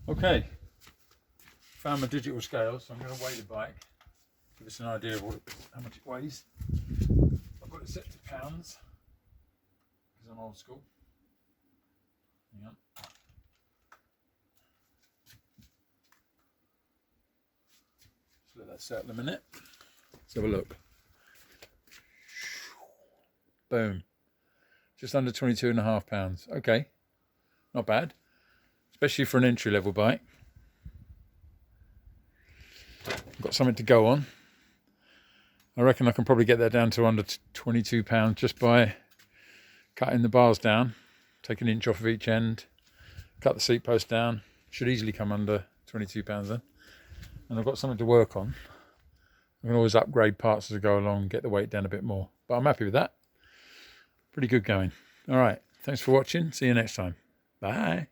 Okay, found my digital scale, so I'm going to weigh the bike, give us an idea of how much it weighs. I've got it set to pounds because I'm old school. Hang on. Just let that settle a minute. Let's have a look. Boom. Just under 22.5 pounds. Okay, not bad, especially for an entry level bike. Got something to go on. I reckon I can probably get that down to under 22 pounds just by cutting the bars down, take an inch off of each end, cut the seat post down. Should easily come under 22 pounds then. And I've got something to work on. I can always upgrade parts as I go along, get the weight down a bit more. But I'm happy with that. Pretty good going. All right, thanks for watching. See you next time. Bye.